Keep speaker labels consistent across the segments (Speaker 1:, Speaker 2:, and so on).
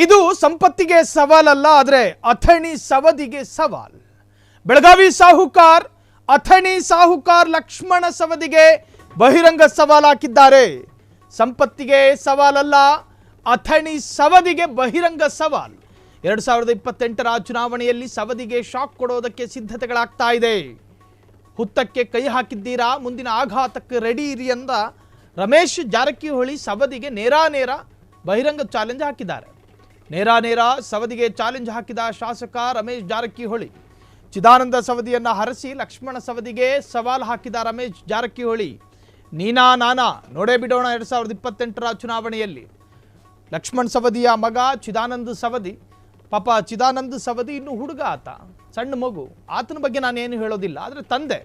Speaker 1: ಇದು ಸಂಪತ್ತಿಗೆ ಸವಾಲಲ್ಲ, ಆದರೆ ಅಥಣಿ ಸವದಿಗೆ ಸವಾಲ್. ಬೆಳಗಾವಿ ಸಾಹುಕಾರ್ ಅಥಣಿ ಸಾಹುಕಾರ್ ಲಕ್ಷ್ಮಣ ಸವದಿಗೆ ಬಹಿರಂಗ ಸವಾಲ್ ಹಾಕಿದ್ದಾರೆ. ಸಂಪತ್ತಿಗೆ ಸವಾಲಲ್ಲ, ಅಥಣಿ ಸವದಿಗೆ ಬಹಿರಂಗ ಸವಾಲ್. 2028ರ ಚುನಾವಣೆಯಲ್ಲಿ ಸವದಿಗೆ ಶಾಕ್ ಕೊಡೋದಕ್ಕೆ ಸಿದ್ಧತೆಗಳಾಗ್ತಾ ಇದೆ. ಹುತ್ತಕ್ಕೆ ಕೈ ಹಾಕಿದ್ದೀರಾ, ಮುಂದಿನ ಆಘಾತಕ್ಕೆ ರೆಡಿ ಇರಿ ಎಂದ ರಮೇಶ್ ಜಾರಕಿಹೊಳಿ ಸವದಿಗೆ ನೇರ ಬಹಿರಂಗ ಚಾಲೆಂಜ್ ಹಾಕಿದ್ದಾರೆ. ನೇರ ಸವದಿಗೆ ಚಾಲೆಂಜ್ ಹಾಕಿದ ಶಾಸಕ ರಮೇಶ್ ಜಾರಕಿಹೊಳಿ ಚಿದಾನಂದ ಸವದಿಯನ್ನ ಹರಸಿ ಲಕ್ಷ್ಮಣ ಸವದಿಗೆ ಸವಾಲ್ ಹಾಕಿದ ರಮೇಶ್ ಜಾರಕಿಹೊಳಿ, ನೀನಾ ನಾನಾ ನೋಡೇ ಬಿಡೋಣ 2028ರ ಚುನಾವಣೆಯಲ್ಲಿ. ಲಕ್ಷ್ಮಣ್ ಸವದಿಯ ಮಗ ಚಿದಾನಂದ ಸವದಿ, ಪಾಪ ಚಿದಾನಂದ ಸವದಿ ಇನ್ನು ಹುಡುಗ, ಆತ ಸಣ್ಣ ಮಗು, ಆತನ ಬಗ್ಗೆ ನಾನೇನು ಹೇಳೋದಿಲ್ಲ. ಆದರೆ ತಂದೆ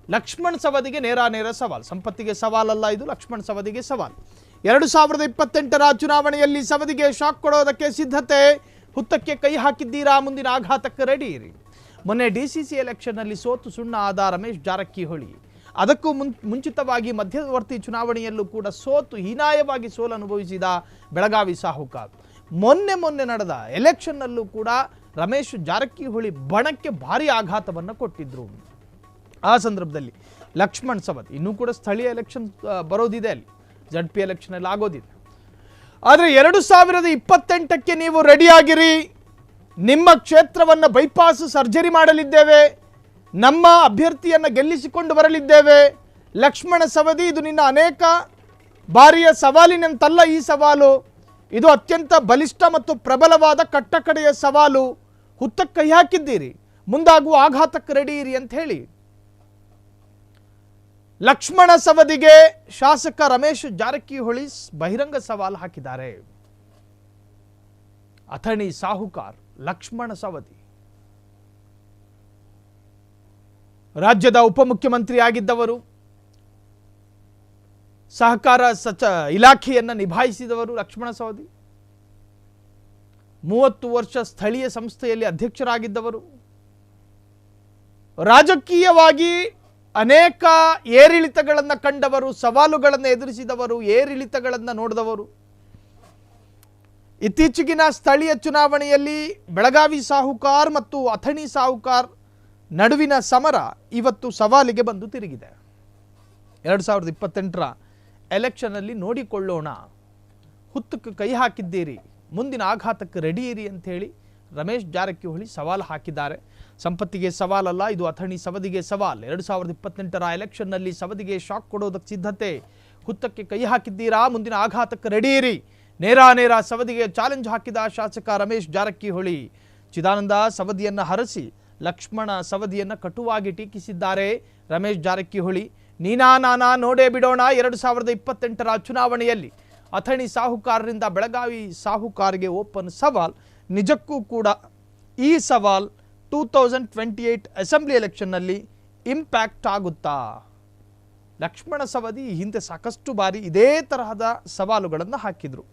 Speaker 1: ಲಕ್ಷ್ಮಣ್ ಸವದಿಗೆ ನೇರ ಸವಾಲ್. ಸಂಪತ್ತಿಗೆ ಸವಾಲಲ್ಲ, ಇದು ಲಕ್ಷ್ಮಣ್ ಸವದಿಗೆ ಸವಾಲ್. 2028ರ ಚುನಾವಣೆಯಲ್ಲಿ ಸವದಿಗೆ ಶಾಕ್ ಕೊಡೋದಕ್ಕೆ ಸಿದ್ಧತೆ. ಹುತ್ತಕ್ಕೆ ಕೈ ಹಾಕಿದ್ದೀರಾ, ಮುಂದಿನ ಆಘಾತಕ್ಕೆ ರೆಡಿ ಇರಿ. ಮೊನ್ನೆ ಡಿಸಿಸಿ ಎಲೆಕ್ಷನ್ನಲ್ಲಿ ಸೋತು ಸುಣ್ಣ ಆದ ರಮೇಶ್ ಜಾರಕಿಹೊಳಿ, ಅದಕ್ಕೂ ಮುಂಚಿತವಾಗಿ ಮಧ್ಯವರ್ತಿ ಚುನಾವಣೆಯಲ್ಲೂ ಕೂಡ ಸೋತು ಹೀನಾಯವಾಗಿ ಸೋಲು ಅನುಭವಿಸಿದ ಬೆಳಗಾವಿ ಸಾಹುಕಾರ್. ಮೊನ್ನೆ ನಡೆದ ಎಲೆಕ್ಷನ್ನಲ್ಲೂ ಕೂಡ ರಮೇಶ್ ಜಾರಕಿಹೊಳಿ ಬಣಕ್ಕೆ ಭಾರಿ ಆಘಾತವನ್ನು ಕೊಟ್ಟಿದ್ರು. ಆ ಸಂದರ್ಭದಲ್ಲಿ ಲಕ್ಷ್ಮಣ್ ಸವದಿ, ಇನ್ನೂ ಕೂಡ ಸ್ಥಳೀಯ ಎಲೆಕ್ಷನ್ ಬರೋದಿದೆ, ಅಲ್ಲಿ ZP ಎಲೆಕ್ಷನಲ್ಲಿ ಆಗೋದಿದೆ. ಆದರೆ 2028ಕ್ಕೆ ನೀವು ರೆಡಿಯಾಗಿರಿ. ನಿಮ್ಮ ಕ್ಷೇತ್ರವನ್ನು ಬೈಪಾಸ್ ಸರ್ಜರಿ ಮಾಡಲಿದ್ದೇವೆ, ನಮ್ಮ ಅಭ್ಯರ್ಥಿಯನ್ನು ಗೆಲ್ಲಿಸಿಕೊಂಡು ಬರಲಿದ್ದೇವೆ. ಲಕ್ಷ್ಮಣ ಸವದಿ, ಇದು ನಿನ್ನ ಅನೇಕ ಬಾರಿಯ ಸವಾಲಿನಂತಲ್ಲ ಈ ಸವಾಲು, ಇದು ಅತ್ಯಂತ ಬಲಿಷ್ಠ ಮತ್ತು ಪ್ರಬಲವಾದ ಕಟ್ಟಕಡೆಯ ಸವಾಲು. ಹುತ್ತಕ್ಕೆ ಕೈ ಹಾಕಿದ್ದೀರಿ, ಮುಂದಾಗುವ ಆಘಾತಕ್ಕೆ ರೆಡಿ ಇರಿ ಅಂತ ಹೇಳಿ ಲಕ್ಷ್ಮಣ ಸವದಿಗೆ ಶಾಸಕ ರಮೇಶ್ ಜಾರಕಿಹೊಳಿ ಬಹಿರಂಗ ಸವಾಲು ಹಾಕಿದ್ದಾರೆ. ಅಥಣಿ ಸಾಹುಕಾರ್ ಲಕ್ಷ್ಮಣ ಸವದಿ ರಾಜ್ಯದ ಉಪಮುಖ್ಯಮಂತ್ರಿ ಆಗಿದ್ದವರು, ಸಹಕಾರ ಇಲಾಖೆಯನ್ನು ನಿಭಾಯಿಸಿದವರು ಲಕ್ಷ್ಮಣ ಸವದಿ. 30 ವರ್ಷ ಸ್ಥಳೀಯ ಸಂಸ್ಥೆಯಲ್ಲಿ ಅಧ್ಯಕ್ಷರಾಗಿದ್ದವರು. ರಾಜಕೀಯವಾಗಿ ಅನೇಕ ಏರಿಳಿತಗಳನ್ನು ಕಂಡವರು, ಸವಾಲುಗಳನ್ನು ಎದುರಿಸಿದವರು, ಏರಿಳಿತಗಳನ್ನು ನೋಡಿದವರು. ಇತ್ತೀಚೆಗಿನ ಸ್ಥಳೀಯ ಚುನಾವಣೆಯಲ್ಲಿ ಬೆಳಗಾವಿ ಸಾಹುಕಾರ್ ಮತ್ತು ಅಥಣಿ ಸಾಹುಕಾರ್ ನಡುವಿನ ಸಮರ ಇವತ್ತು ಸವಾಲಿಗೆ ಬಂದು ತಿರುಗಿದೆ. 2028ರ ಎಲೆಕ್ಷನ್ನಲ್ಲಿ ನೋಡಿಕೊಳ್ಳೋಣ, ಹುತ್ತಕ್ಕೆ ಕೈ ಹಾಕಿದ್ದೀರಿ, ಮುಂದಿನ ಆಘಾತಕ್ಕೆ ರೆಡಿ ಇರಿ ಅಂತ ಹೇಳಿ ರಮೇಶ್ ಜಾರಕಿಹೊಳಿ ಸವಾಲು ಹಾಕಿದ್ದಾರೆ. ಸಂಪತ್ತಿಗೆ ಸವಾಲಲ್ಲ, ಇದು ಅಥಣಿ ಸವದಿಗೆ ಸವಾಲ್. 2028ರ ಎಲೆಕ್ಷನ್ನಲ್ಲಿ ಸವದಿಗೆ ಶಾಕ್ ಕೊಡೋದಕ್ಕೆ ಸಿದ್ಧತೆ. ಹುತ್ತಕ್ಕೆ ಕೈ ಹಾಕಿದ್ದೀರಾ, ಮುಂದಿನ ಆಘಾತಕ್ಕೆ ರೆಡಿ ಇರಿ. ನೇರ ಸವದಿಗೆ ಚಾಲೆಂಜ್ ಹಾಕಿದ ಶಾಸಕ ರಮೇಶ್ ಜಾರಕಿಹೊಳಿ ಚಿದಾನಂದ ಸವದಿಯನ್ನು ಹರಸಿ ಲಕ್ಷ್ಮಣ ಸವದಿಯನ್ನು ಕಟುವಾಗಿ ಟೀಕಿಸಿದ್ದಾರೆ. ರಮೇಶ್ ಜಾರಕಿಹೊಳಿ, ನೀನಾ ನಾನಾ ನೋಡೇ ಬಿಡೋಣ 2028ರ ಚುನಾವಣೆಯಲ್ಲಿ. ಅಥಣಿ ಸಾಹುಕಾರರಿಂದ ಬೆಳಗಾವಿ ಸಾಹುಕಾರ್ಗೆ ಓಪನ್ ಸವಾಲ್. ನಿಜಕ್ಕೂ ಕೂಡ ಈ ಸವಾಲ್ 2028 ಅಸೆಂಬ್ಲಿ ಎಲೆಕ್ಷನ್ನಲ್ಲಿ ಇಂಪ್ಯಾಕ್ಟ್ ಆಗುತ್ತಾ? ಲಕ್ಷ್ಮಣ ಸವದಿ ಹಿಂದೆ ಸಾಕಷ್ಟು ಬಾರಿ ಇದೇ ತರಹದ ಸವಾಲುಗಳನ್ನು ಹಾಕಿದರು.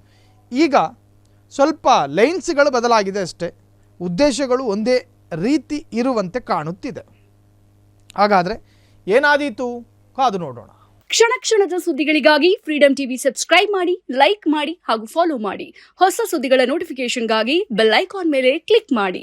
Speaker 1: ಈಗ ಸ್ವಲ್ಪ ಲೈನ್ಸ್ಗಳು ಬದಲಾಗಿದೆ ಅಷ್ಟೇ, ಉದ್ದೇಶಗಳು ಒಂದೇ ರೀತಿ ಇರುವಂತೆ ಕಾಣುತ್ತಿದೆ. ಹಾಗಾದರೆ ಏನಾದೀತು, ಕಾದು ನೋಡೋಣ.
Speaker 2: ಕ್ಷಣದ ಸುದ್ದಿಗಳಿಗಾಗಿ ಫ್ರೀಡಂ ಟಿವಿ ಸಬ್ಸ್ಕ್ರೈಬ್ ಮಾಡಿ, ಲೈಕ್ ಮಾಡಿ ಹಾಗೂ ಫಾಲೋ ಮಾಡಿ. ಹೊಸ ಸುದ್ದಿಗಳ ನೋಟಿಫಿಕೇಶನ್ಗಾಗಿ ಬೆಲ್ ಐಕಾನ್ ಮೇಲೆ ಕ್ಲಿಕ್ ಮಾಡಿ.